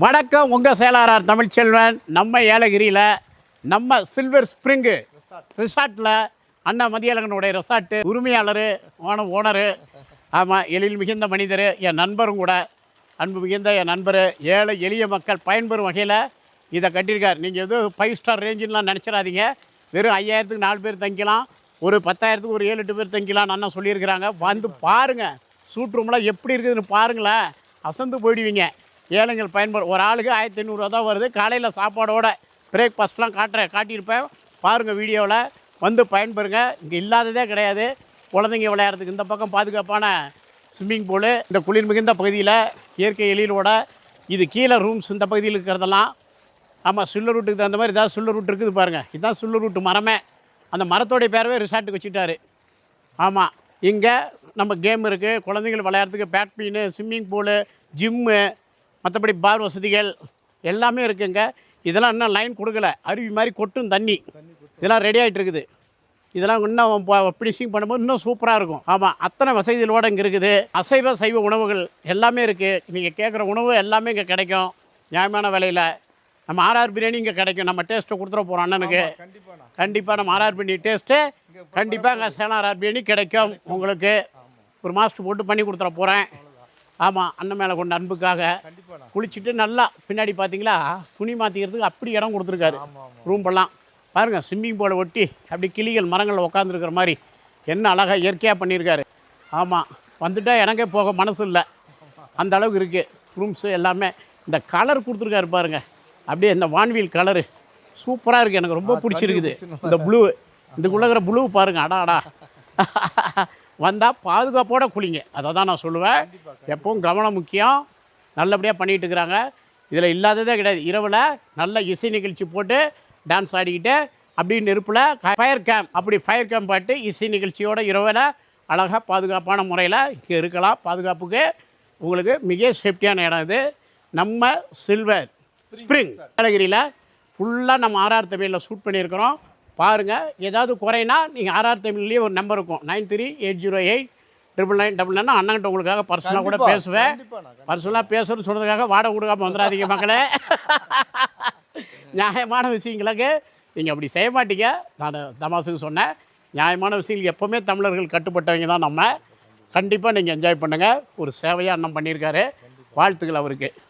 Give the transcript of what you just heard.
வணக்கம். உங்கள் செயலாளர் தமிழ்ச்செல்வன். நம்ம ஏலகிரியில் நம்ம சில்வர் ஸ்ப்ரிங்கு ரிசார்ட்டில் அண்ணா மதியழகனுடைய ரிசார்ட்டு உரிமையாளர் ஓனரு. ஆமாம், எழில் மிகுந்த மனிதர், என் நண்பரும் கூட. அன்பு மிகுந்த என் நண்பர். ஏழை எளிய மக்கள் பயன்பெறும் வகையில் இதை கட்டியிருக்கார். நீங்கள் எதுவும் 5 ஸ்டார் ரேஞ்சுலாம் நினச்சிடாதீங்க. வெறும் 5000க்கு 4 பேர் தங்கிக்கலாம், ஒரு 10,000க்கு ஒரு 7-8 பேர் தங்கிக்கலாம்னு அண்ணா சொல்லியிருக்கிறாங்க. வந்து பாருங்கள், சூட் ரூம்லாம் எப்படி இருக்குதுன்னு பாருங்களேன், அசந்து போயிடுவீங்க. ஏழைகள் பயன்படும். ஒரு ஆளுக்கு 1500 தான் வருது. காலையில் சாப்பாடோட பிரேக்ஃபாஸ்ட்லாம் காட்டியிருப்பேன், பாருங்கள் வீடியோவில். வந்து பயன்பெறுங்க. இங்கே இல்லாததே கிடையாது. குழந்தைங்க விளையாடுறதுக்கு இந்த பக்கம் பாதுகாப்பான ஸ்விம்மிங் பூலு, இந்த குளிர் மிகுந்த பகுதியில் இயற்கை எழிலோட. இது கீழே ரூம்ஸ் இந்த பகுதியில் இருக்கிறதெல்லாம். ஆமாம், சில்லர் ரூட்டுக்கு தகுந்த மாதிரி ஏதாவது சில்லர் ரூட் இருக்குது பாருங்கள். இதுதான் சில்லர் ரூட்டு மரமே. அந்த மரத்தோடைய பேரவே ரிசார்ட்டுக்கு வச்சுட்டாரு. ஆமாம், இங்கே நம்ம கேம் இருக்குது, குழந்தைகள் விளையாடுறதுக்கு பேட்மின்னு, ஸ்விம்மிங் பூலு, ஜிம்மு, மற்றபடி பார் வசதிகள் எல்லாமே இருக்குங்க. இதெல்லாம் இன்னும் லைன் கொடுக்கல, அருவி மாதிரி கொட்டும் தண்ணி. இதெல்லாம் ரெடி ஆகிட்டு இருக்குது. இதெல்லாம் இன்னும் ஃபினிஷிங் பண்ணும்போது இன்னும் சூப்பராக இருக்கும். ஆமாம், அத்தனை வசதிகளோடு இங்கே இருக்குது. அசைவ சைவ உணவுகள் எல்லாமே இருக்குது. நீங்கள் கேட்குற உணவு எல்லாமே இங்கே கிடைக்கும் நியாயமான விலையில். நம்ம ஆர்ஆர் பிரியாணி இங்கே கிடைக்கும். நம்ம டேஸ்ட்டை கொடுத்துட போகிறோம் அண்ணனுக்கு. கண்டிப்பாக நம்ம ஆர்ஆர் பிரியாணி டேஸ்ட்டு கண்டிப்பாக அங்கே சேலம் ஆர்ஆர் பிரியாணி கிடைக்கும் உங்களுக்கு. ஒரு மாஸ்டர் போட்டு பண்ணி கொடுத்துட போகிறேன். ஆமாம், அண்ணன் மேலே கொண்ட அன்புக்காக. குளிச்சுட்டு நல்லா பின்னாடி பார்த்தீங்களா, துணி மாற்றிக்கிறதுக்கு அப்படி இடம் கொடுத்துருக்காரு. ரூம்பெல்லாம் பாருங்கள், ஸ்விம்மிங் பூலை ஒட்டி அப்படி கிளிகள் மரங்களில் உட்காந்துருக்கிற மாதிரி என்ன அழகாக இயற்கையாக பண்ணியிருக்காரு. ஆமாம், வந்துட்டால் எனக்கே போக மனசு இல்லை, அந்த அளவுக்கு இருக்குது ரூம்ஸு எல்லாமே. இந்த கலர் கொடுத்துருக்காரு பாருங்கள், அப்படியே இந்த வான்வீல் கலரு சூப்பராக இருக்குது. எனக்கு ரொம்ப பிடிச்சிருக்குது இந்த ப்ளூ. இதுக்குள்ளே ப்ளூ பாருங்கள், அடா வந்தால் பாதுகாப்போடு குளிங்க. அதை தான் நான் சொல்லுவேன். எப்பவும் கவனம் முக்கியம். நல்லபடியாக பண்ணிகிட்டு இருக்கிறாங்க. இதில் இல்லாததே கிடையாது. இரவில் நல்ல இசை நிகழ்ச்சி போட்டு டான்ஸ் ஆடிக்கிட்டு அப்படி நெருப்பில் ஃபயர் கேம்ப், அப்படி ஃபயர் கேம்ப் பாட்டு இசை நிகழ்ச்சியோட இரவில் அழகாக பாதுகாப்பான முறையில் இங்கே இருக்கலாம். பாதுகாப்புக்கு உங்களுக்கு மிக சேஃப்டியான இடம் இது. நம்ம சில்வர் ஸ்ப்ரிங் ஏலகிரியில் ஃபுல்லாக நம்ம ஆர்ஆர் தமிழில் ஷூட் பண்ணியிருக்கிறோம். பாருங்கள், ஏதாவது குறைனா நீங்கள் ஆர்ஆர் தமிழ்லேயே ஒரு நம்பர் இருக்கும், 9380899999. அண்ணன்கிட்ட உங்களுக்காக பர்சனலாக கூட பேசுவேன். பர்சனலாக பேசுகிறது சொல்கிறதுக்காக வாடகை கொடுக்காமல் வந்துடாதீங்க மக்களே. நியாயமான விஷயங்களுக்கு நீங்கள் அப்படி செய்ய மாட்டீங்க. நான் தமாசுக்கு சொன்னேன். நியாயமான விஷயங்கள் எப்போவுமே தமிழர்கள் கட்டுப்பட்டவங்க தான் நம்ம. கண்டிப்பாக நீங்கள் என்ஜாய் பண்ணுங்கள். ஒரு சேவையாக அண்ணன் பண்ணியிருக்காரு. வாழ்த்துக்கள் அவருக்கு.